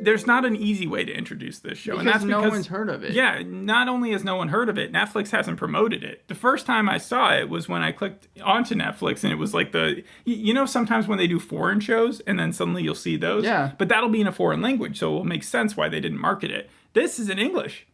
there's not an easy way to introduce this show. Because and that's no one's heard of it. Yeah, not only has no one heard of it, Netflix hasn't promoted it. The first time I saw it was when I clicked onto Netflix, and it was like sometimes when they do foreign shows, and then suddenly you'll see those. Yeah. But that'll be in a foreign language, so it will make sense why they didn't market it. This is in English.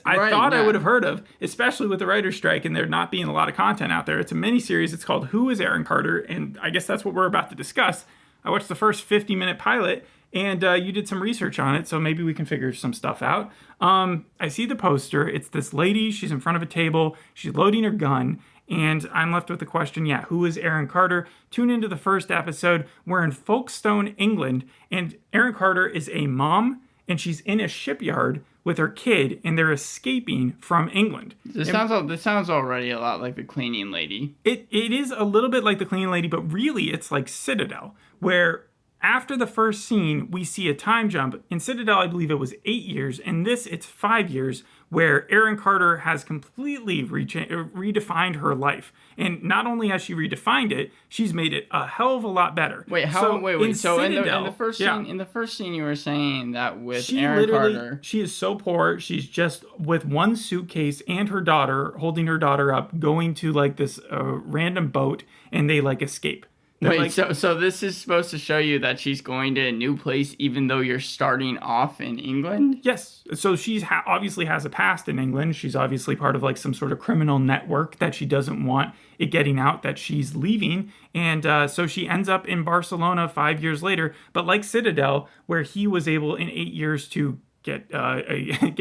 I thought I would have heard of, especially with the writer's strike and there not being a lot of content out there. It's a miniseries. It's called Who is Erin Carter? And I guess that's what we're about to discuss. I watched the first 50-minute pilot, and you did some research on it, so maybe we can figure some stuff out. I see the poster. It's this lady. She's in front of a table. She's loading her gun. And I'm left with the question, who is Erin Carter? Tune into the first episode. We're in Folkestone, England, and Erin Carter is a mom, and she's in a shipyard with her kid, and they're escaping from England. This sounds already a lot like the cleaning lady. It is a little bit like the cleaning lady, but really it's like Citadel, where after the first scene, we see a time jump. In Citadel, I believe it was 8 years. In this, it's 5 years, where Erin Carter has completely redefined her life. And not only has she redefined it, she's made it a hell of a lot better. Wait. So in the first scene, you were saying that with Erin Carter, she is so poor. She's just with one suitcase and her daughter, holding her daughter up, going to like this random boat, and they like escape. Wait, so this is supposed to show you that she's going to a new place even though you're starting off in England? Yes. So she's obviously has a past in England. She's obviously part of like some sort of criminal network that she doesn't want it getting out that she's leaving. And so she ends up in Barcelona 5 years later. But like Citadel, where he was able in 8 years to get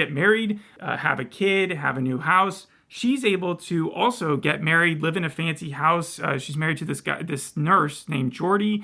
married, have a kid, have a new house, she's able to also get married, live in a fancy house. She's married to this nurse named Geordie.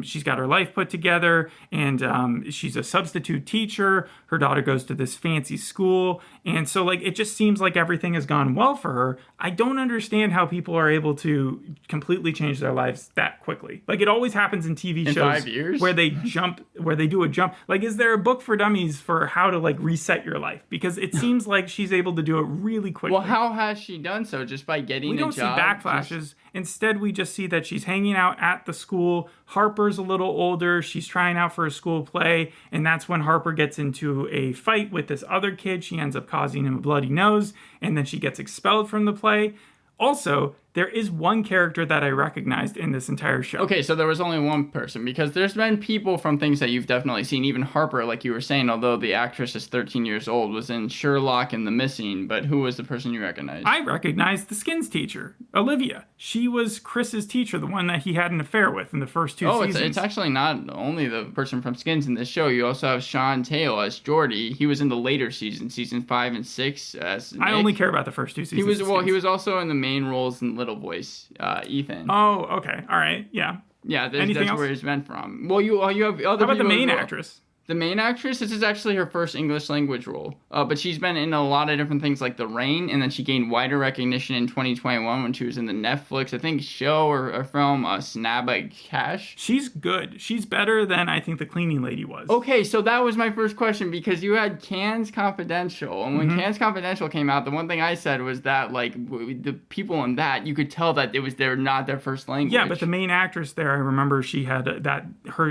She's got her life put together, and she's a substitute teacher. Her daughter goes to this fancy school. And so, like, it just seems like everything has gone well for her. I don't understand how people are able to completely change their lives that quickly. Like, it always happens in TV shows 5 years? where they do a jump. Like, is there a book for dummies for how to, like, reset your life? Because it seems like she's able to do it really quickly. Well, how has she done so? Just by getting a job? We don't see backflashes. Instead, we just see that she's hanging out at the school. Harper's a little older. She's trying out for a school play. And that's when Harper gets into a fight with this other kid. She ends up causing him a bloody nose. And then she gets expelled from the play. Also, there is one character that I recognized in this entire show. Okay, so there was only one person, because there's been people from things that you've definitely seen. Even Harper, like you were saying, although the actress is 13 years old, was in Sherlock and The Missing. But who was the person you recognized? I recognized the Skins teacher, Olivia. She was Chris's teacher, the one that he had an affair with in the first two seasons. Oh, it's actually not only the person from Skins in this show. You also have Sean Teale as Geordie. He was in the later seasons, season 5 and 6 as Nick. I only care about the first two seasons. He was also in the main roles in Little Voice, Ethan. Oh, okay. All right. Yeah. Yeah, that's where he's meant from. Well, you have other. How about the main actress? The main actress, this is actually her first English language role. But she's been in a lot of different things like The Rain, and then she gained wider recognition in 2021 when she was in the Netflix, I think, show or film, Snabba Cash. She's good. She's better than I think the cleaning lady was. Okay, so that was my first question, because you had Cannes Confidential, and when Cannes Confidential came out, the one thing I said was that, like, the people in that, you could tell that they're not their first language. Yeah, but the main actress there, I remember she had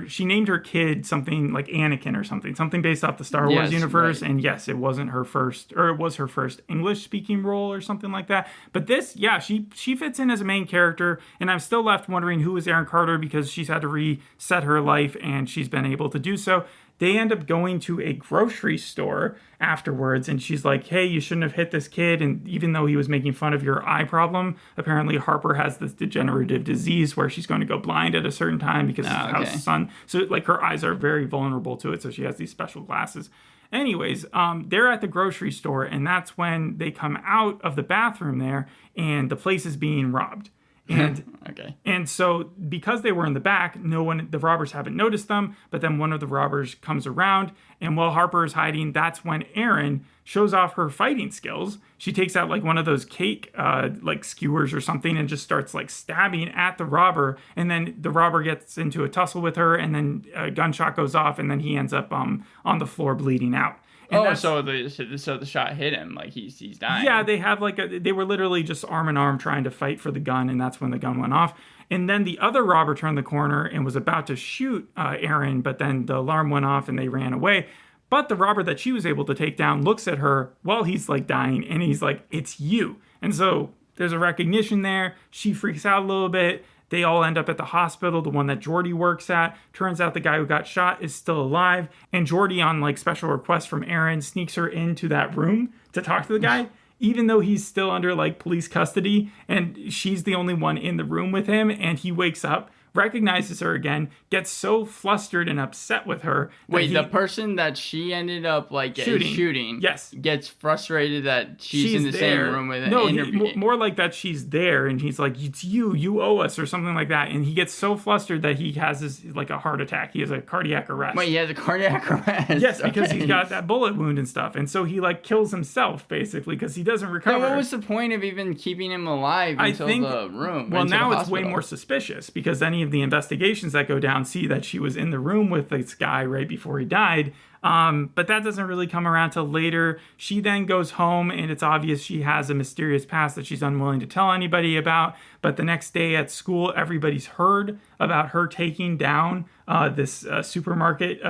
she named her kid something like Anakin or something based off the Star Wars universe. Right. And yes, it wasn't her first, or it was her first English speaking role or something like that. But this, she fits in as a main character, and I'm still left wondering who is Erin Carter, because she's had to reset her life, and she's been able to do so. They end up going to a grocery store afterwards, and she's like, hey, you shouldn't have hit this kid. And even though he was making fun of your eye problem, apparently Harper has this degenerative disease where she's going to go blind at a certain time because of the sun. So, like, her eyes are very vulnerable to it, so she has these special glasses. Anyways, they're at the grocery store, and that's when they come out of the bathroom there, and the place is being robbed. And so because they were in the back, the robbers haven't noticed them, but then one of the robbers comes around, and while Harper is hiding, that's when Erin shows off her fighting skills. She takes out like one of those cake like skewers or something and just starts like stabbing at the robber, and then the robber gets into a tussle with her, and then a gunshot goes off, and then he ends up on the floor bleeding out. And so the shot hit him, like he's dying. Yeah, they have they were literally just arm in arm trying to fight for the gun, and that's when the gun went off. And then the other robber turned the corner and was about to shoot Erin, but then the alarm went off and they ran away. But the robber that she was able to take down looks at her while he's like dying, and he's like, "It's you." And so there's a recognition there. She freaks out a little bit. They all end up at the hospital. The one that Jordy works at. Turns out the guy who got shot is still alive. And Jordy, on like special request from Erin, sneaks her into that room to talk to the guy, even though he's still under like police custody. And she's the only one in the room with him. And he wakes up, recognizes her again, gets so flustered and upset with her. Wait, the person that she ended up like shooting yes, gets frustrated that she's in the same room with him. No, more like that she's there, and he's like, "It's you owe us," or something like that. And he gets so flustered that he has this like a heart attack. He has a cardiac arrest. Wait, he has a cardiac arrest? Yes, because he's got that bullet wound and stuff, and so he like kills himself basically because he doesn't recover. Then what was the point of even keeping him alive until the room? Well, now it's way more suspicious because any of the investigations that go down see that she was in the room with this guy right before he died. But that doesn't really come around till later. She then goes home, and it's obvious she has a mysterious past that she's unwilling to tell anybody about. But the next day at school, everybody's heard about her taking down this supermarket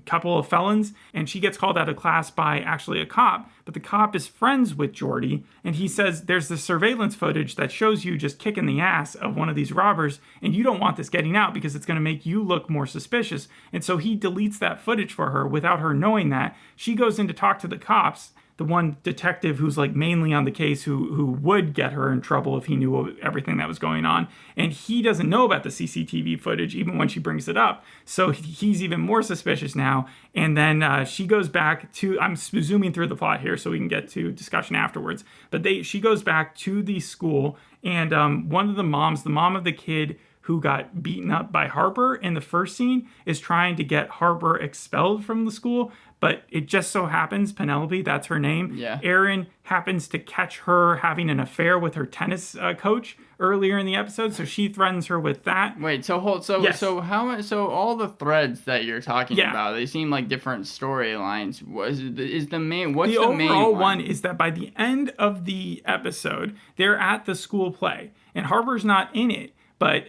couple of felons, and she gets called out of class by actually a cop. But the cop is friends with Jordy, and he says there's this surveillance footage that shows you just kicking the ass of one of these robbers, and you don't want this getting out because it's going to make you look more suspicious. And so he deletes that footage for her without her knowing that. She goes in to talk to the cops, the one detective who's like mainly on the case who would get her in trouble if he knew everything that was going on. And he doesn't know about the CCTV footage even when she brings it up. So he's even more suspicious now. And then she goes back to, I'm zooming through the plot here so we can get to discussion afterwards. But she goes back to the school, and one of the moms, the mom of the kid who got beaten up by Harper in the first scene, is trying to get Harper expelled from the school. But it just so happens, Penelope, that's her name. Yeah. Erin happens to catch her having an affair with her tennis coach earlier in the episode, so she threatens her with that. Wait, so Yes. so all the threads that you're talking about, they seem like different storylines. What's the main overall one is that by the end of the episode, they're at the school play, and Harper's not in it. But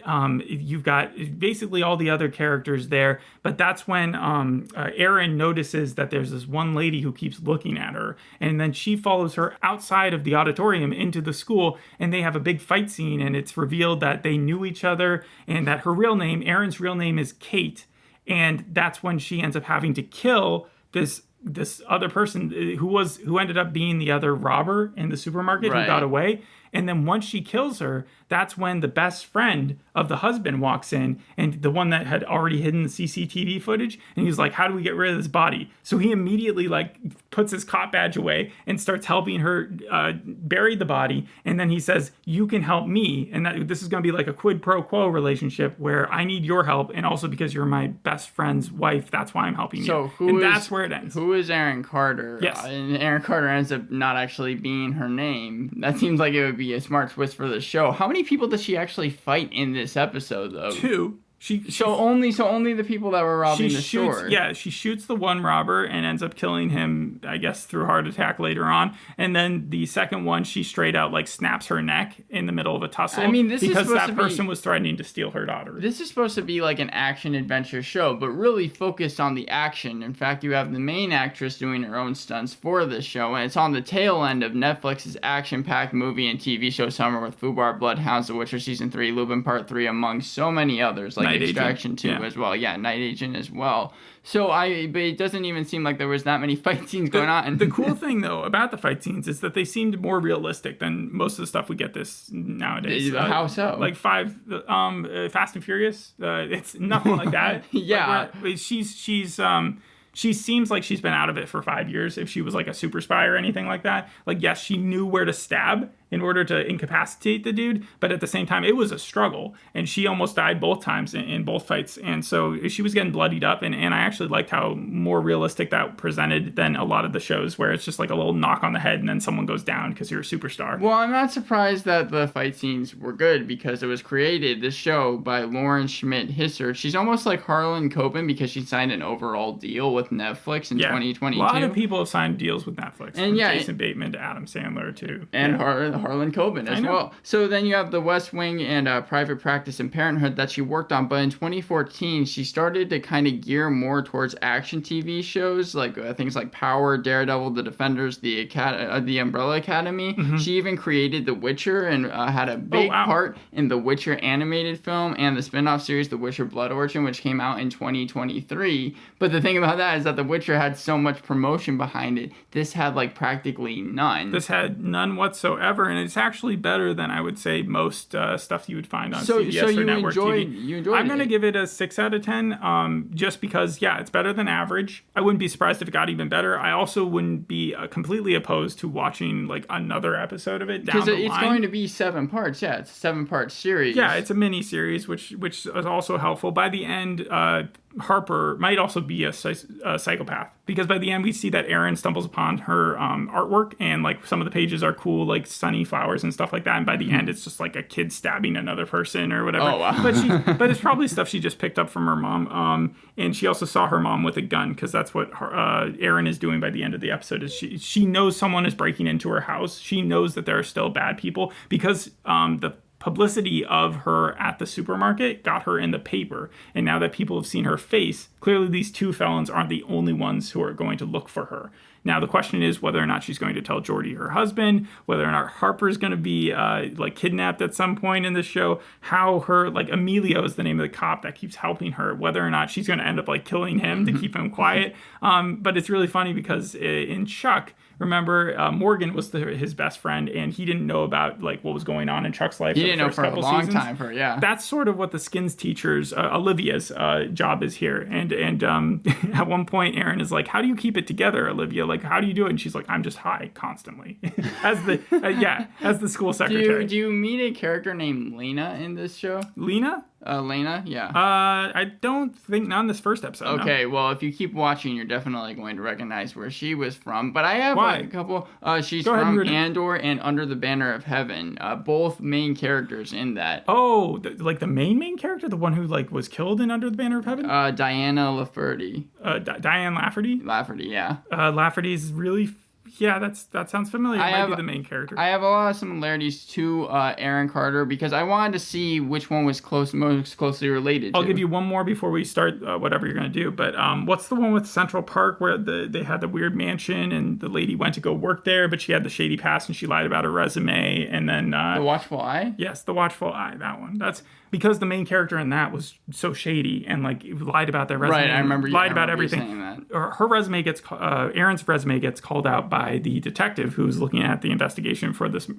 you've got basically all the other characters there. But that's when Erin notices that there's this one lady who keeps looking at her. And then she follows her outside of the auditorium into the school. And they have a big fight scene. And it's revealed that they knew each other. And that her real name, Erin's real name, is Kate. And that's when she ends up having to kill this other person who ended up being the other robber in the supermarket who got away. And then once she kills her, that's when the best friend of the husband walks in, and the one that had already hidden the CCTV footage. And he's like, "How do we get rid of this body?" So he immediately like puts his cop badge away and starts helping her bury the body. And then he says, "You can help me." And that this is going to be like a quid pro quo relationship where I need your help. And also because you're my best friend's wife, that's why I'm helping you. And that's where it ends. Who is Erin Carter? Yes. And Erin Carter ends up not actually being her name. That seems like it would be a smart twist for the show. How many people does she actually fight in this episode, though? 2. So only the people that were robbing the store. Yeah, she shoots the one robber and ends up killing him, I guess, through heart attack later on. And then the second one, she straight out like snaps her neck in the middle of a tussle. I mean, this because is supposed that person was threatening to steal her daughter. This is supposed to be like an action adventure show, but really focused on the action. In fact, you have the main actress doing her own stunts for this show, and it's on the tail end of Netflix's action-packed movie and TV show summer with Fubar, Bloodhounds, The Witcher Season 3, Lupin Part 3, among so many others, like Extraction 2 as well. Yeah, Night Agent as well. So but it doesn't even seem like there was that many fight scenes going on. The cool thing, though, about the fight scenes is that they seemed more realistic than most of the stuff we get this nowadays. How so? Like Fast and Furious. It's nothing like that. Yeah. Like, she seems like she's been out of it for 5 years. If she was like a super spy or anything like that, like yes, she knew where to stab in order to incapacitate the dude, but at the same time, it was a struggle, and she almost died both times in both fights, and so she was getting bloodied up, and I actually liked how more realistic that presented than a lot of the shows where it's just like a little knock on the head and then someone goes down because you're a superstar. Well, I'm not surprised that the fight scenes were good because it was created, this show, by Lauren Schmidt Hisser. She's almost like Harlan Coben because she signed an overall deal with Netflix in 2022. A lot of people have signed deals with Netflix, and from Jason Bateman to Adam Sandler to... And Harlan Coben as well. So then you have The West Wing and Private Practice and Parenthood that she worked on. But in 2014, she started to kind of gear more towards action TV shows, like things like Power, Daredevil, The Defenders, the Umbrella Academy. Mm-hmm. She even created The Witcher and had a big part in The Witcher animated film and the spin-off series The Witcher Blood Origin, which came out in 2023. But the thing about that is that The Witcher had so much promotion behind it. This had like practically none. This had none whatsoever, and it's actually better than I would say most stuff you would find on CBS or network TV. You enjoyed I'm going to give it a 6 out of 10, just because, it's better than average. I wouldn't be surprised if it got even better. I also wouldn't be completely opposed to watching like another episode of it down the line. Because it's going to be 7 parts. Yeah, it's a 7-part series. Yeah, it's a mini series, which is also helpful. By the end, Harper might also be a psychopath, because by the end we see that Erin stumbles upon her artwork, and like some of the pages are cool, like sunny flowers and stuff like that, and by the end it's just like a kid stabbing another person or whatever. Oh, wow. but it's probably stuff she just picked up from her mom, and she also saw her mom with a gun, because that's what Erin is doing by the end of the episode. Is she knows someone is breaking into her house. She knows that there are still bad people, because the publicity of her at the supermarket got her in the paper. And now that people have seen her face, clearly these 2 felons aren't the only ones who are going to look for her. Now, the question is whether or not she's going to tell Jordy, her husband, whether or not Harper's going to be kidnapped at some point in the show, how her, Emilio is the name of the cop that keeps helping her, whether or not she's going to end up killing him to keep him quiet. But it's really funny because in Chuck, remember, Morgan was his best friend, and he didn't know about what was going on in Chuck's life. He didn't know for a long time. That's sort of what the skins teacher's, Olivia's job is here. And at one point, Erin is like, "How do you keep it together, Olivia? How do you do it?" And she's like, "I'm just high constantly," as the school secretary. Do you meet a character named Lena in this show? Lena? Lena, yeah. I don't think not in this first episode. Okay, no. Well, if you keep watching, you're definitely going to recognize where she was from. But I have a couple. She's from Andor and Under the Banner of Heaven. Both main characters in that. Oh, the main character, the one who was killed in Under the Banner of Heaven. Diana Lafferty. Diane Lafferty. Lafferty, yeah. Lafferty's really. Yeah, that sounds familiar. It might be the main character. I have a lot of similarities to Erin Carter, because I wanted to see which one was most closely related to. I'll give you one more before we start whatever you're going to do. But what's the one with Central Park where they had the weird mansion and the lady went to go work there, but she had the shady past and she lied about her resume, and then... The Watchful Eye? Yes, The Watchful Eye, that one. That's... Because the main character in that was so shady and lied about their resume. Right, I remember. Lied about everything. Saying that. Her resume gets Erin's resume gets called out by the detective who's looking at the investigation for this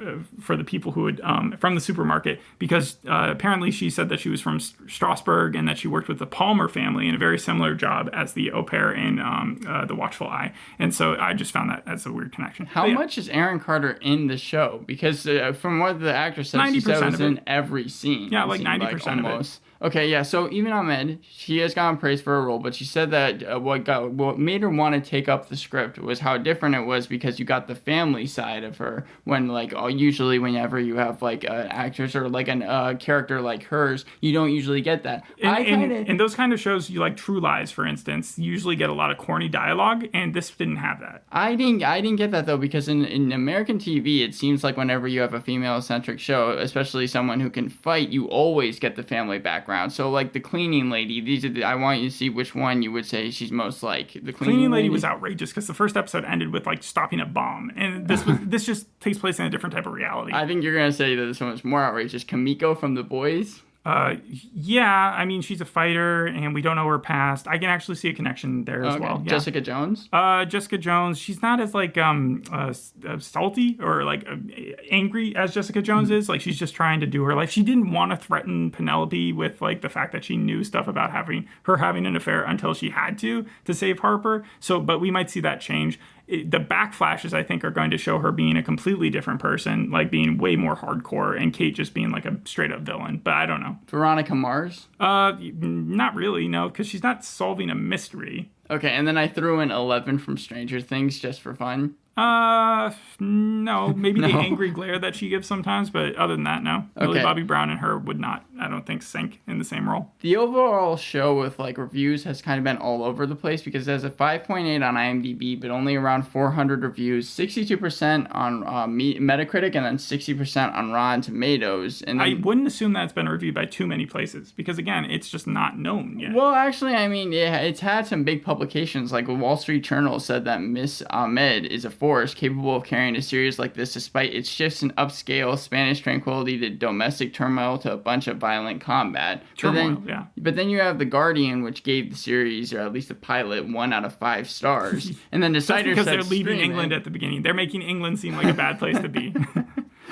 for the people who had from the supermarket, because apparently she said that she was from Strasbourg and that she worked with the Palmer family in a very similar job as the au pair in The Watchful Eye. And so I just found that as a weird connection. How much is Erin Carter in the show? Because from what the actress said, she said it was in every scene. Yeah, 90%. Of it. Okay, yeah, so Evin Ahmad, she has gotten praised for her role, but she said that what made her want to take up the script was how different it was, because you got the family side of her, when usually whenever you have an actress or a character like hers, you don't usually get that. In those kind of shows, you True Lies, for instance, you usually get a lot of corny dialogue, and this didn't have that. I didn't get that, though, because in American TV, it seems like whenever you have a female-centric show, especially someone who can fight, you always get the family background. So the cleaning lady, I want you to see which one you would say she's most like. The cleaning lady was outrageous, because the first episode ended with stopping a bomb, and this just takes place in a different type of reality. I think you're gonna say that this one was more outrageous. Kamiko from The Boys. Yeah, I mean, she's a fighter, and we don't know her past. I can actually see a connection there as well. Yeah. Jessica Jones? Jessica Jones, she's not as, salty or, angry as Jessica Jones is. She's just trying to do her life. She didn't want to threaten Penelope with, the fact that she knew stuff about having an affair until she had to save Harper. But we might see that change. The backflashes, I think, are going to show her being a completely different person, being way more hardcore, and Kate just being a straight up villain. But I don't know. Veronica Mars? Not really, no, because she's not solving a mystery. Okay, and then I threw in 11 from Stranger Things just for fun. No, maybe the angry glare that she gives sometimes, but other than that, no. Okay. Millie Bobby Brown and her would not. I don't think sink in the same role. The overall show with like reviews has kind of been all over the place because it has a 5.8 on IMDb, but only around 400 reviews, 62% on Metacritic, and then 60% on Rotten Tomatoes. And then, I wouldn't assume that's been reviewed by too many places because, again, it's just not known yet. Well, actually, I mean, it's had some big publications. Like the Wall Street Journal said that Miss Ahmed is a force capable of carrying a series like this despite its shifts in upscale Spanish tranquility to domestic turmoil to a bunch of violent combat. But then you have The Guardian, which gave the series, or at least the pilot, 1 out of 5 stars. And then Deciders because they're leaving England at the beginning. They're making England seem like a bad place to be.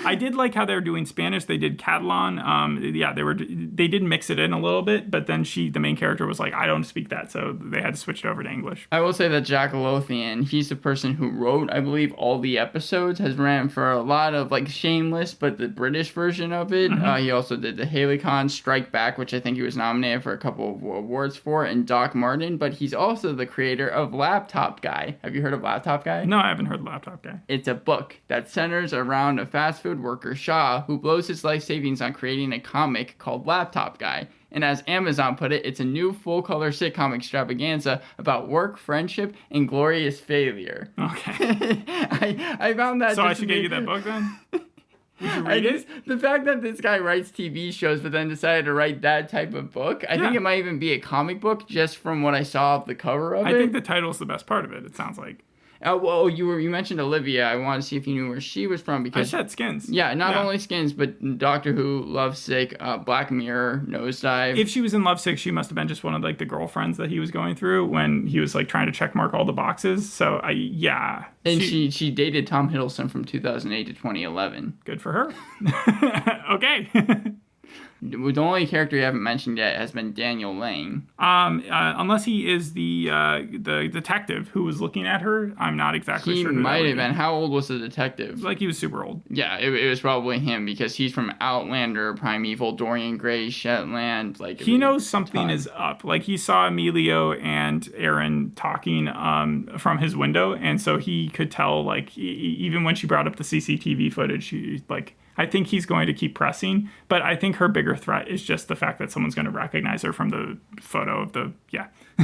I did like how they were doing Spanish. They did Catalan. They did mix it in a little bit, but then the main character was like, I don't speak that, so they had to switch it over to English. I will say that Jack Lothian, he's the person who wrote, I believe, all the episodes, has ran for a lot of like Shameless, but the British version of it. He also did the Halecon Strike Back, which I think he was nominated for a couple of awards for, and Doc Martin, but he's also the creator of Laptop Guy. Have you heard of Laptop Guy? No, I haven't heard of Laptop Guy. It's a book that centers around a fast food worker, Shaw, who blows his life savings on creating a comic called Laptop Guy. And as Amazon put it, it's a new full-color sitcom extravaganza about work, friendship, and glorious failure. Okay. I found that... So I should get you that book then? Would you read it? The fact that this guy writes TV shows but then decided to write that type of book, I think it might even be a comic book just from what I saw of the cover of it. I think the title's the best part of it sounds like. Well, you mentioned Olivia. I wanted to see if you knew where she was from because I said Skins. Yeah, not only Skins, but Doctor Who, Lovesick, Black Mirror, Nosedive. If she was in Lovesick, she must have been just one of like the girlfriends that he was going through when he was like trying to check mark all the boxes. So And she dated Tom Hiddleston from 2008 to 2011. Good for her. Okay. The only character you haven't mentioned yet has been Daniel Lang. Unless he is the detective who was looking at her, I'm not exactly sure. He might have been. How old was the detective? Like he was super old. Yeah, it was probably him because he's from Outlander, Primeval, Dorian Gray, Shetland. Like he knows something is up. Like he saw Emilio and Erin talking from his window, and so he could tell. Like even when she brought up the CCTV footage, she like. I think he's going to keep pressing, but I think her bigger threat is just the fact that someone's going to recognize her from the photo of the,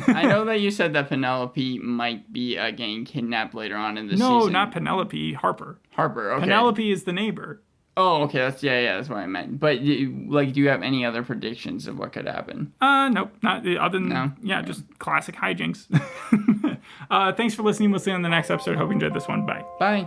I know that you said that Penelope might be getting kidnapped later on in the season. No, not Penelope, Harper. Harper, okay. Penelope is the neighbor. Oh, okay, that's what I meant. But, do you have any other predictions of what could happen? Nope, not other than, just classic hijinks. Thanks for listening. We'll see you on the next episode. Hope you enjoyed this one. Bye. Bye.